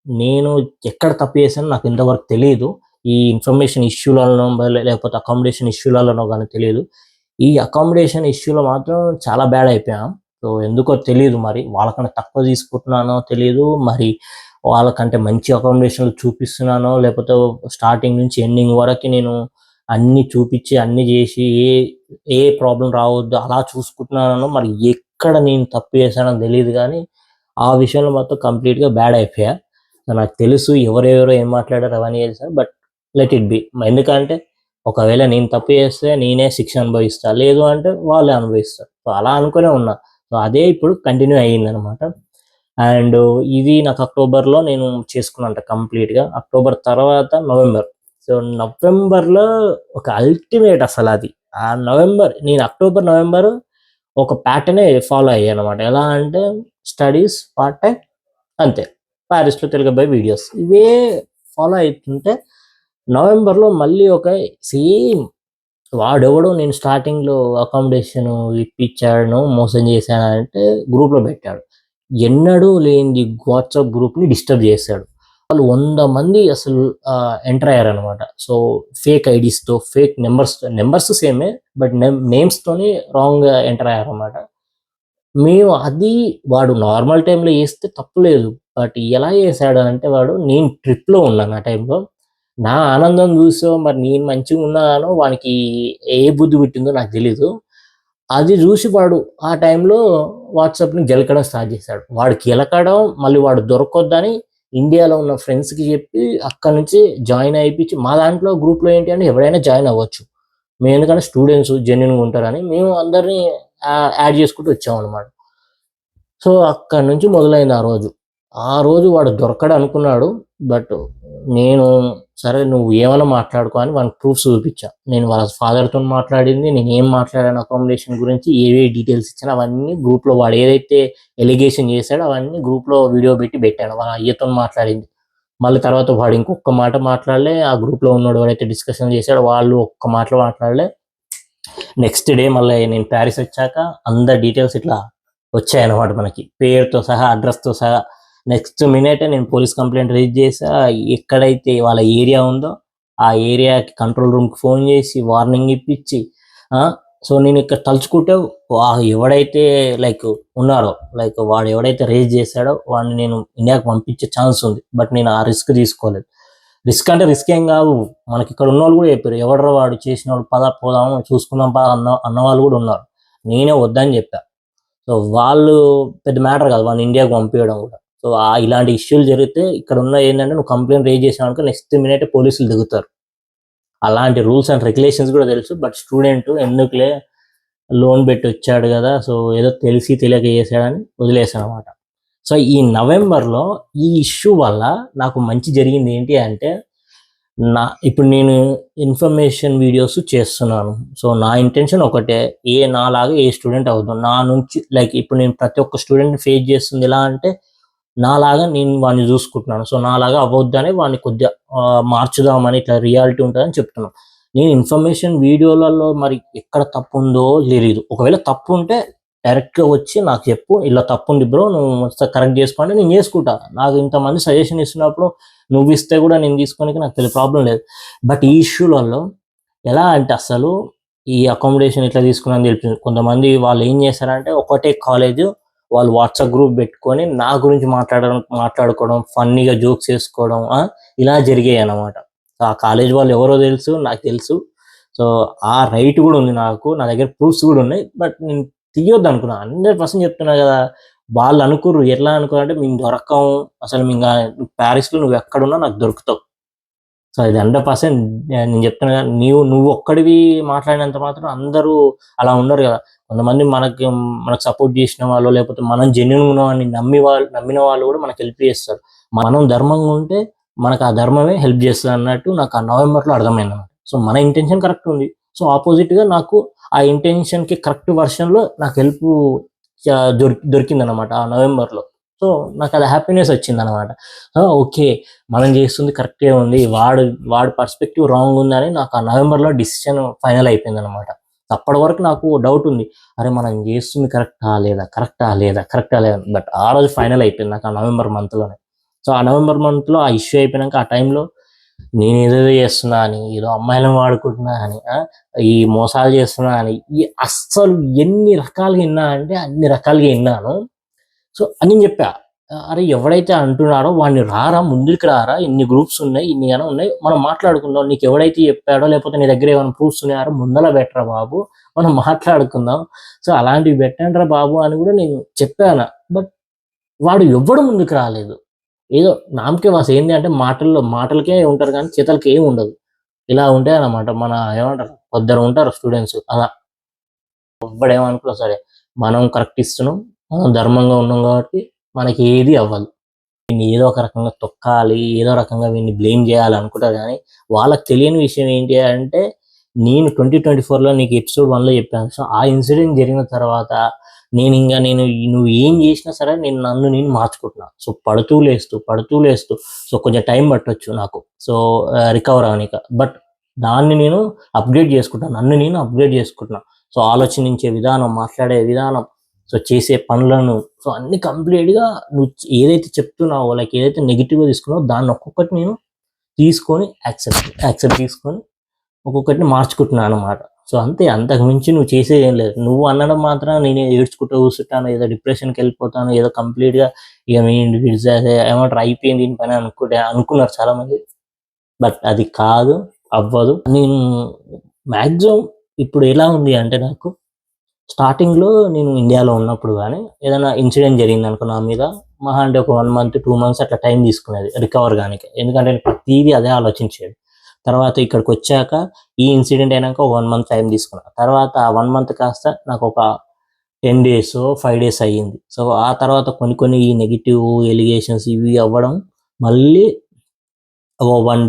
నేను ఎక్కడ తప్పు చేశానో నాకు ఇంతవరకు తెలియదు. ఈ ఇన్ఫర్మేషన్ ఇష్యూలలో లేకపోతే అకామిడేషన్ ఇష్యూలలో కానీ తెలియదు. ఈ అకామిడేషన్ ఇష్యూలో మాత్రం చాలా బ్యాడ్ అయిపోయాం. సో ఎందుకో తెలియదు, మరి వాళ్ళకన్నా తక్కువ తీసుకుంటున్నానో తెలియదు, మరి వాళ్ళకంటే మంచి అకామిడేషన్లు చూపిస్తున్నానో, లేకపోతే స్టార్టింగ్ నుంచి ఎండింగ్ వరకు నేను అన్ని చూపించి అన్ని చేసి ఏ ప్రాబ్లం రావద్దు అలా చూసుకుంటున్నానో, మరి ఎక్కడ నేను తప్పు చేశానో తెలియదు. కానీ ఆ విషయంలో మొత్తం కంప్లీట్గా బ్యాడ్ అయిపోయా. నాకు తెలుసు ఎవరెవరో ఏం మాట్లాడారు అవన్నీ చేశారు, బట్ లెట్ ఇట్ బి. ఎందుకంటే ఒకవేళ నేను తప్పు చేస్తే నేనే శిక్ష అనుభవిస్తా, లేదు అంటే వాళ్ళే అనుభవిస్తారు. సో అలా అనుకునే ఉన్నా. సో అదే ఇప్పుడు కంటిన్యూ అయ్యింది అనమాట. అండ్ ఇది నాకు అక్టోబర్లో నేను చేసుకున్నాను కంప్లీట్గా. అక్టోబర్ తర్వాత నవంబర్. సో నవంబర్లో ఒక అల్టిమేట్ అసలు అది. ఆ నేను నవంబర్ ఒక ప్యాటర్నే ఫాలో అయ్యాను అనమాట. ఎలా అంటే స్టడీస్, పార్ట్ టైం, అంతే. ప్యారిస్లో తెలుగు అబ్బాయి వీడియోస్ ఇవే ఫాలో అవుతుంటే, నవంబర్లో మళ్ళీ ఒక సేమ్ వాడెవడో నేను స్టార్టింగ్లో అకామిడేషన్ ఇప్పించాను మోసం చేశానంటే గ్రూప్లో పెట్టాడు. ఎన్నడూ లేని వాట్సాప్ గ్రూప్ని డిస్టర్బ్ చేశాడు. వాళ్ళు 100 మంది అసలు ఎంటర్ అయ్యారనమాట. సో ఫేక్ ఐడీస్తో, ఫేక్ నెంబర్స్ సేమే, బట్ నేమ్స్తోని రాంగ్ ఎంటర్ అయ్యారనమాట. మేము అది వాడు నార్మల్ టైంలో చేస్తే తప్పులేదు, బట్ ఎలా చేశాడు అంటే, నేను ట్రిప్లో ఉన్నాను ఆ టైంలో. నా ఆనందం చూసో మరి నేను మంచిగా ఉన్నానో వానికి ఏ బుద్ధి పుట్టిందో నాకు తెలీదు. అది చూసి వాడు ఆ టైంలో వాట్సాప్ని గెలకడం స్టార్ట్ చేశాడు. వాడు గెలకడం, మళ్ళీ వాడు దొరకొద్దని ఇండియాలో ఉన్న ఫ్రెండ్స్కి చెప్పి అక్కడ నుంచి జాయిన్ అయిపించి, మా దాంట్లో గ్రూప్లో ఏంటి అంటే ఎవరైనా జాయిన్ అవ్వచ్చు, మేము ఎందుకంటే స్టూడెంట్స్ జెన్యున్గా ఉంటారని మేము అందరినీ యాడ్ చేసుకుంటూ వచ్చామన్నమాట. సో అక్కడి నుంచి మొదలైంది ఆ రోజు వాడు దొరకడు అనుకున్నాడు. బట్ నేను సరే నువ్వు ఏమైనా మాట్లాడుకో అని వానికి ప్రూఫ్స్ చూపించా. నేను వాళ్ళ ఫాదర్తో మాట్లాడింది, నేను ఏం మాట్లాడాను అకామిడేషన్ గురించి, ఏవే డీటెయిల్స్ ఇచ్చాను అవన్నీ గ్రూప్లో, వాడు ఏదైతే ఎలిగేషన్ చేశాడో అవన్నీ గ్రూప్లో వీడియో పెట్టాను. వాళ్ళ అయ్యతో మాట్లాడింది. మళ్ళీ తర్వాత వాడు ఇంకొక మాట మాట్లాడలే. ఆ గ్రూప్లో ఉన్నాడు ఎవరైతే డిస్కషన్ చేశాడో వాళ్ళు ఒక్క మాటలో మాట్లాడలే. నెక్స్ట్ డే మళ్ళీ నేను ప్యారిస్ వచ్చాక అందరి డీటెయిల్స్ ఇట్లా వచ్చాయన్నమాట మనకి, పేరుతో సహా, అడ్రస్తో సహా. నెక్స్ట్ మినిటే నేను పోలీస్ కంప్లైంట్ రైజ్ చేసా. ఎక్కడైతే వాళ్ళ ఏరియా ఉందో ఆ ఏరియాకి కంట్రోల్ రూమ్కి ఫోన్ చేసి వార్నింగ్ ఇప్పించి, సో నేను ఇక్కడ తలుచుకుంటే ఎవడైతే ఉన్నారో, వాడు ఎవడైతే రేజ్ చేశాడో వాడిని నేను ఇండియాకి పంపించే ఛాన్స్ ఉంది, బట్ నేను ఆ రిస్క్ తీసుకోలేదు. రిస్క్ అంటే రిస్క్ ఏం కాదు, మనకి ఇక్కడ ఉన్న వాళ్ళు కూడా చెప్పారు, ఎవడరా వాడు చేసిన వాడు, పద పోదాం చూసుకుందాం పద అన్న వాళ్ళు కూడా ఉన్నారు. నేనే వద్దని చెప్పా. సో వాళ్ళు పెద్ద మ్యాటర్ కాదు వాళ్ళని ఇండియాకి పంపించడం కూడా. సో ఇలాంటి ఇష్యూలు జరిగితే ఇక్కడ ఉన్న ఏంటంటే నువ్వు కంప్లైంట్ రేజ్ చేసావు నెక్స్ట్ మినిట్ పోలీసులు దిగుతారు. అలాంటి రూల్స్ అండ్ రెగ్యులేషన్స్ కూడా తెలుసు. బట్ స్టూడెంట్ ఎందుకులే లోన్ పెట్టి వచ్చాడు కదా, సో ఏదో తెలిసి తెలియక చేశాడని వదిలేసాను అనమాట. సో ఈ నవంబర్లో ఈ ఇష్యూ వల్ల నాకు మంచి జరిగింది ఏంటి అంటే, ఇప్పుడు నేను ఇన్ఫర్మేషన్ వీడియోస్ చేస్తున్నాను. సో నా ఇంటెన్షన్ ఒకటే, నాలాగా ఏ స్టూడెంట్ అవుతాం నా నుంచి, లైక్ ఇప్పుడు నేను ప్రతి ఒక్క స్టూడెంట్ ఫేస్ చేస్తుంది ఎలా అంటే, నాలాగా నేను వాడిని చూసుకుంటున్నాను. సో నాలాగా అవ్వద్దని వాడిని కొద్దిగా మార్చుదామని, ఇట్లా రియాలిటీ ఉంటుందని చెప్తున్నాను. నేను ఇన్ఫర్మేషన్ వీడియోలలో మరి ఎక్కడ తప్పు ఉందో తెలియదు. ఒకవేళ తప్పు ఉంటే డైరెక్ట్గా వచ్చి నాకు చెప్పు, ఇలా తప్పు ఉంది బ్రో, నువ్వు కరెక్ట్ చేసుకోండి, నేను చేసుకుంటా. నాకు ఇంతమంది సజెషన్ ఇస్తున్నప్పుడు నువ్వు ఇస్తే కూడా నేను తీసుకోనికి నాకు తెలియదు, ప్రాబ్లం లేదు. బట్ ఈ ఇష్యూలలో ఎలా అంటే, అసలు ఈ అకామిడేషన్ ఇట్లా తీసుకున్నాను తెలిపింది. కొంతమంది వాళ్ళు ఏం చేశారంటే, ఒకటే కాలేజ్ వాళ్ళు వాట్సాప్ గ్రూప్ పెట్టుకొని నా గురించి మాట్లాడుకోవడం, ఫన్నీగా జోక్స్ వేసుకోవడం ఇలా జరిగాయి అన్నమాట. సో ఆ కాలేజ్ వాళ్ళు ఎవరో తెలుసు, నాకు తెలుసు. సో ఆ రైట్ కూడా ఉంది నాకు, నా దగ్గర ప్రూఫ్స్ కూడా ఉన్నాయి. బట్ నేను తీయొద్దు అనుకున్నా, 100% చెప్తున్నా కదా. వాళ్ళు అనుకుర్రు, ఎట్లా అనుకున్నారంటే మేము దొరకం, అసలు మేము ప్యారిస్లో నువ్వు ఎక్కడున్నా నాకు దొరుకుతావు. సో ఇది 100% నేను చెప్తున్నా కదా. నువ్వు ఒక్కడివి మాట్లాడినంత మాత్రం అందరూ అలా ఉండరు కదా. కొంతమంది మనకు సపోర్ట్ చేసిన వాళ్ళు, లేకపోతే మనం జెన్యున్ ఉన్నామని నమ్మిన వాళ్ళు కూడా మనకు హెల్ప్ చేస్తారు. మనం ధర్మంగా ఉంటే మనకు ఆ ధర్మమే హెల్ప్ చేస్తుంది అన్నట్టు నాకు ఆ నవంబర్లో అర్థమైంది అన్నమాట. సో మన ఇంటెన్షన్ కరెక్ట్ ఉంది. సో ఆపోజిట్గా నాకు ఆ ఇంటెన్షన్కి కరెక్ట్ వర్షన్లో నాకు హెల్ప్ దొరికిందనమాట ఆ నవంబర్లో. సో నాకు అది హ్యాపీనెస్ వచ్చింది అనమాట. ఓకే, మనం చేస్తుంది కరెక్టే ఉంది, వాడి పర్స్పెక్టివ్ రాంగ్ ఉందని నాకు ఆ నవంబర్లో డిసిషన్ ఫైనల్ అయిపోయింది అనమాట. అప్పటి వరకు నాకు డౌట్ ఉంది, అరే మనం చేస్తుంది కరెక్టా లేదా. బట్ ఆ రోజు ఫైనల్ అయిపోయింది నాకు ఆ నవంబర్ మంత్లోనే. సో ఆ నవంబర్ మంత్లో ఆ ఇష్యూ అయిపోయినాక ఆ టైంలో నేను ఏదో చేస్తున్నా అని, ఏదో అమ్మాయిలను వాడుకుంటున్నా అని, ఈ మోసాలు చేస్తున్నా అని, ఈ అస్సలు ఎన్ని రకాలుగా విన్నా అంటే అన్ని రకాలుగా విన్నాను. సో అని చెప్పా, అరే ఎవడైతే అంటున్నాడో వాడిని ముందుకు రారా, ఇన్ని గ్రూప్స్ ఉన్నాయి, ఇన్ని గానో ఉన్నాయి, మనం మాట్లాడుకుందాం. నీకు ఎవడైతే చెప్పాడో, లేకపోతే నీ దగ్గర ఏమైనా ప్రూఫ్స్ ఉన్నాయారో ముందల బెటరా బాబు, మనం మాట్లాడుకుందాం. సో అలాంటివి పెట్టండి రా బాబు అని కూడా నేను చెప్పాను. బట్ వాడు ఎవ్వడు ముందుకు రాలేదు. ఏదో నామకే వాసి ఏంది అంటే మాటలకే ఉంటారు కానీ చేతలకి ఏమి ఉండదు. ఇలా ఉంటాయి అన్నమాట. మన ఏమంటారు, ఇద్దరు ఉంటారు స్టూడెంట్స్ అలా. ఎవ్వడేమనుకున్నా సరే మనం కరెక్ట్ ఇస్తున్నాం, మనం ధర్మంగా ఉన్నాం కాబట్టి మనకి ఏది అవ్వదు. వీడిని ఏదో ఒక రకంగా తొక్కాలి, ఏదో రకంగా వీడిని బ్లేమ్ చేయాలి అనుకుంటారు. కానీ వాళ్ళకి తెలియని విషయం ఏంటి అంటే, నేను 2024లో నీకు ఎపిసోడ్ 1లో చెప్పాను. సో ఆ ఇన్సిడెంట్ జరిగిన తర్వాత నువ్వు ఏం చేసినా సరే నన్ను నేను మార్చుకుంటున్నా. సో పడుతూ లేస్తూ సో కొంచెం టైం పట్టొచ్చు నాకు, సో రికవర్ అవనీక. బట్ దాన్ని నేను అప్గ్రేడ్ చేసుకుంటాను, నన్ను నేను అప్గ్రేడ్ చేసుకుంటున్నా. సో ఆలోచించే విధానం, మాట్లాడే విధానం, సో చేసే పనులను, సో అన్ని కంప్లీట్గా నువ్వు ఏదైతే చెప్తున్నావో, లైక్ ఏదైతే నెగిటివ్గా తీసుకున్నావో దాన్ని ఒక్కొక్కటి నేను తీసుకొని యాక్సెప్ట్ తీసుకొని ఒక్కొక్కటిని మార్చుకుంటున్నాను అనమాట. సో అంతే, అంతకు మించి నువ్వు చేసేది ఏం లేదు. నువ్వు అనడం మాత్రం నేను ఏడ్చుకుంటూ కూర్చుంటాను, ఏదో డిప్రెషన్కి వెళ్ళిపోతాను, ఏదో కంప్లీట్గా ఇక ఏమంటారు అయిపోయింది దీని పని అనుకున్నారు చాలామంది. బట్ అది కాదు, అవ్వదు. నేను మ్యాక్సిమం ఇప్పుడు ఎలా ఉంది అంటే, నాకు స్టార్టింగ్లో నేను ఇండియాలో ఉన్నప్పుడు కానీ ఏదైనా ఇన్సిడెంట్ జరిగింది అనుకో నా మీద, మహా అంటే ఒక 1 month 2 months అట్లా టైం తీసుకునేది రికవర్ కానీ. ఎందుకంటే నేను ప్రతిదీ అదే ఆలోచించేది. తర్వాత ఇక్కడికి వచ్చాక ఈ ఇన్సిడెంట్ అయినాక 1 month టైం తీసుకున్నా. తర్వాత ఆ 1 month కాస్త నాకు ఒక 10 days 5 days అయ్యింది. సో ఆ తర్వాత కొన్ని ఈ నెగిటివ్ ఎలిగేషన్స్ ఇవి అవ్వడం మళ్ళీ వన్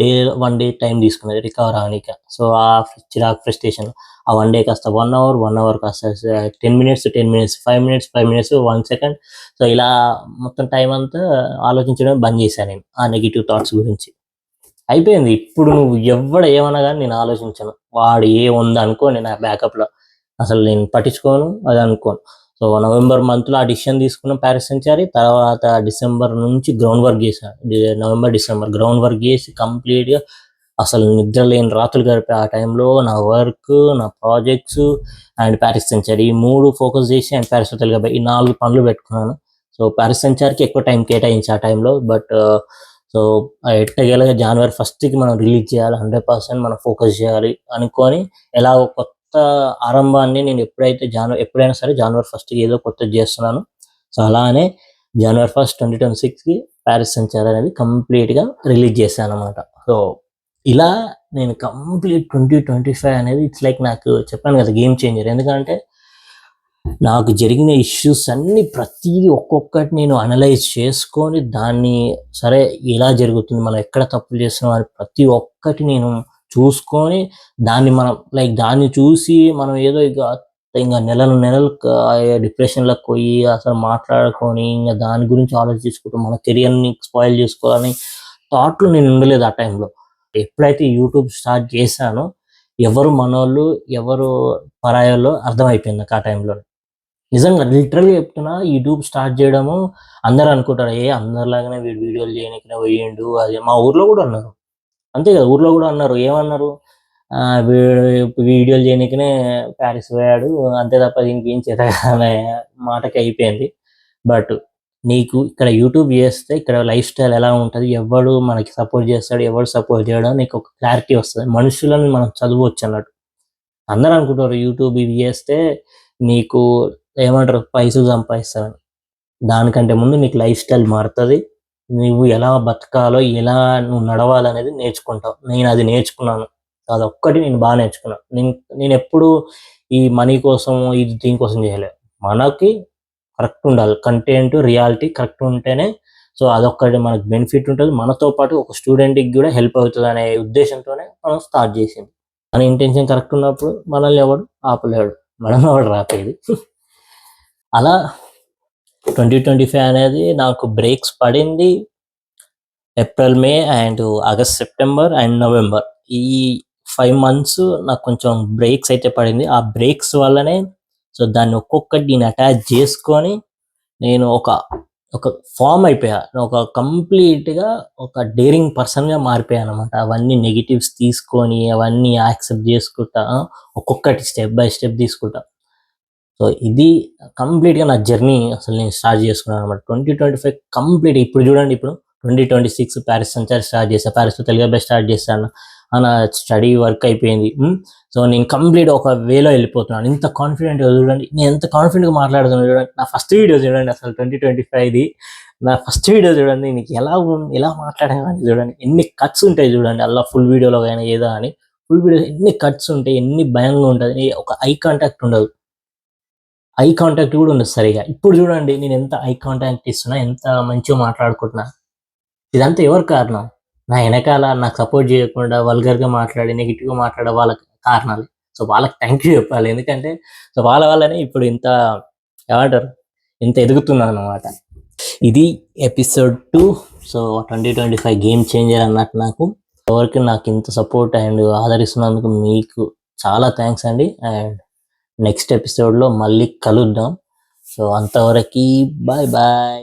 డే టైం తీసుకున్నది రికవర్ అవనీక. సో ఆ చిరాకు ఫ్రస్ట్రేషన్ ఆ 1 day కాస్త 1 hour కాస్త 10 minutes 5 minutes 1 second. సో ఇలా మొత్తం టైం అంతా ఆలోచించడం బంద్ చేశాను నేను ఆ నెగిటివ్ థాట్స్ గురించి. అయిపోయింది. ఇప్పుడు నువ్వు ఏమన్నా కానీ నేను ఆలోచించను. వాడు ఉందా అనుకోని నా బ్యాకప్లో అసలు నేను పట్టించుకోను, అది అనుకోను. సో నవంబర్ మంత్లో ఆ డిసిషన్ తీసుకున్నాం ప్యారిస్ సెంచరీ. తర్వాత డిసెంబర్ నుంచి గ్రౌండ్ వర్క్ చేశాను. నవంబర్ డిసెంబర్ గ్రౌండ్ వర్క్ చేసి కంప్లీట్గా అసలు నిద్ర లేని రాత్రులు గడిపే ఆ టైంలో నా వర్క్, నా ప్రాజెక్ట్స్ అండ్ ప్యారిస్ సెంచరీ ఈ 3 ఫోకస్ చేసి అండ్ ప్యారిస్లో తెలుగు ఈ 4 పనులు పెట్టుకున్నాను. సో ప్యారిస్ సెంచరీకి ఎక్కువ టైం కేటాయించి ఆ టైంలో. బట్ సో ఎట్టగేలాగా జనవరి 1కి మనం రిలీజ్ చేయాలి, 100% మనం ఫోకస్ చేయాలి అనుకొని ఎలా కొత్త ఆరంభాన్ని నేను ఎప్పుడైనా సరే జనవరి 1కి ఏదో కొత్తది చేస్తున్నాను. సో అలానే జనవరి 1, 2026కి ప్యారిస్ సెయింట్ జెర్మెన్ అనేది కంప్లీట్గా రిలీజ్ చేశాను అనమాట. సో ఇలా నేను కంప్లీట్ 2025 అనేది ఇట్స్ లైక్ నాకు చెప్పాను కదా గేమ్ చేంజర్. ఎందుకంటే నాకు జరిగిన ఇష్యూస్ అన్ని ప్రతిదీ ఒక్కొక్కటి నేను అనలైజ్ చేసుకొని దాన్ని సరే ఎలా జరుగుతుంది, మనం ఎక్కడ తప్పులు చేస్తున్నాం అని ప్రతి ఒక్కటి నేను చూసుకొని దాన్ని చూసి మనం ఏదో ఇంకా నెలలు డిప్రెషన్లోకి పోయి అసలు మాట్లాడుకొని ఇంకా దాని గురించి ఆలోచించుకుంటూ మన కెరియర్ని స్పాయిల్ చేసుకోవాలని థాట్లో నేను ఉండలేదు ఆ టైంలో. ఎప్పుడైతే యూట్యూబ్ స్టార్ట్ చేశానో ఎవరు మనోళ్ళు ఎవరు పరాయోళ్ళో అర్థమైపోయింది నాకు ఆ టైంలో. నిజంగా లిటరల్‌గా చెప్తున్నా, యూట్యూబ్ స్టార్ట్ చేయడము అందరూ అనుకుంటారు, అందరిలాగానే వీడు వీడియోలు చేయనీకినే పోయిండు అది. మా ఊర్లో కూడా అన్నారు. అంతే కదా, ఊర్లో కూడా అన్నారు. ఏమన్నారు? వీడు వీడియోలు చేయనీకినే ప్యారిస్ పోయాడు అంతే తప్ప ఇంకేం చేతకాదనే మాటకి అయిపోయింది. బట్ నీకు ఇక్కడ యూట్యూబ్ చేస్తే ఇక్కడ లైఫ్ స్టైల్ ఎలా ఉంటది, ఎవడు మనకి సపోర్ట్ చేస్తాడు, ఎవడు సపోర్ట్ చేయడు నీకు ఒక క్లారిటీ వస్తది. మనుషులను మనం చదవచ్చు అన్నట్టు. అందరూ అనుకుంటారు యూట్యూబ్ ఇది చేస్తే నీకు ఏమంటారు పైసలు సంపాదిస్తారని. దానికంటే ముందు నీకు లైఫ్ స్టైల్ మారుతుంది. నువ్వు ఎలా బతకాలో, ఎలా నువ్వు నడవాలనేది నేర్చుకుంటావు. నేను అది నేర్చుకున్నాను. అదొక్కటి నేను బాగా నేర్చుకున్నాను. నేను ఎప్పుడు ఈ మనీ కోసం దీనికోసం చేయలేదు. మనకి కరెక్ట్ ఉండాలి, కంటెంట్ రియాలిటీ కరెక్ట్ ఉంటేనే సో అదొక్కటి మనకు బెనిఫిట్ ఉంటుంది. మనతో పాటు ఒక స్టూడెంట్కి కూడా హెల్ప్ అవుతుంది అనే ఉద్దేశంతోనే మనం స్టార్ట్ చేసింది. మన ఇంటెన్షన్ కరెక్ట్ ఉన్నప్పుడు మనల్ని ఎవడు ఆపలేడు, మనం ఎవడు రాపేది. అలా 2025 అనేది నాకు బ్రేక్స్ పడింది April, May and August, September and November. ఈ 5 months నాకు కొంచెం బ్రేక్స్ అయితే పడింది. ఆ బ్రేక్స్ వల్లనే సో దాన్ని ఒక్కొక్కటి నేను అటాచ్ చేసుకొని నేను ఒక ఫామ్ అయిపోయా. ఒక కంప్లీట్గా ఒక డేరింగ్ పర్సన్గా మారిపోయాను అనమాట. అవన్నీ నెగిటివ్స్ తీసుకొని అవన్నీ యాక్సెప్ట్ చేసుకుంటా ఒక్కొక్కటి స్టెప్ బై స్టెప్ తీసుకుంటా. సో ఇది కంప్లీట్గా నా జర్నీ అసలు నేను స్టార్ట్ చేసుకున్నాను అనమాట. 2025 కంప్లీట్. ఇప్పుడు చూడండి, ఇప్పుడు 2026 ప్యారిస్ సంచార్ స్టార్ట్ చేశాను. ప్యారిస్లో తెలుగు అబ్బాయి స్టార్ట్ చేశాను. నా స్టడీ వర్క్ అయిపోయింది. సో నేను కంప్లీట్ ఒక వేలో వెళ్ళిపోతున్నాను. ఇంత కాన్ఫిడెంట్గా చూడండి, నేను ఎంత కాన్ఫిడెంట్గా మాట్లాడుతున్నాను చూడండి. నా ఫస్ట్ వీడియో చూడండి, అసలు 2025ది నా ఫస్ట్ వీడియో చూడండి. నీకు ఎలా మాట్లాడాను చూడండి, ఎన్ని కట్స్ ఉంటాయి చూడండి. అలా ఫుల్ వీడియోలో కానీ ఏదో అని ఫుల్ వీడియో ఎన్ని కట్స్ ఉంటాయి, ఎన్ని భయంగా ఉంటుంది. ఒక ఐ కాంటాక్ట్ ఉండదు, ఐ కాంటాక్ట్ కూడా ఉండదు సరిగా. ఇప్పుడు చూడండి నేను ఎంత ఐ కాంటాక్ట్ ఇస్తున్నా, ఎంత మంచిగా మాట్లాడుకుంటున్నా. ఇదంతా ఎవరి కారణం? నా వెనకాల నాకు సపోర్ట్ చేయకుండా వల్గర్గా మాట్లాడి నెగిటివ్గా మాట్లాడే వాళ్ళకి కారణాలు. సో వాళ్ళకి థ్యాంక్ యూ చెప్పాలి. ఎందుకంటే సో వాళ్ళ వల్లనే ఇప్పుడు ఏమంటారు ఇంత ఎదుగుతున్నాను అనమాట. ఇది ఎపిసోడ్ 2. సో 2025 గేమ్ చేంజర్ అన్నట్టు నాకు ఇంత సపోర్ట్ అండ్ ఆదరిస్తున్నందుకు మీకు చాలా థ్యాంక్స్ అండి. అండ్ నెక్స్ట్ ఎపిసోడ్లో మళ్ళీ కలుద్దాం. సో అంతవరకు బాయ్ బాయ్.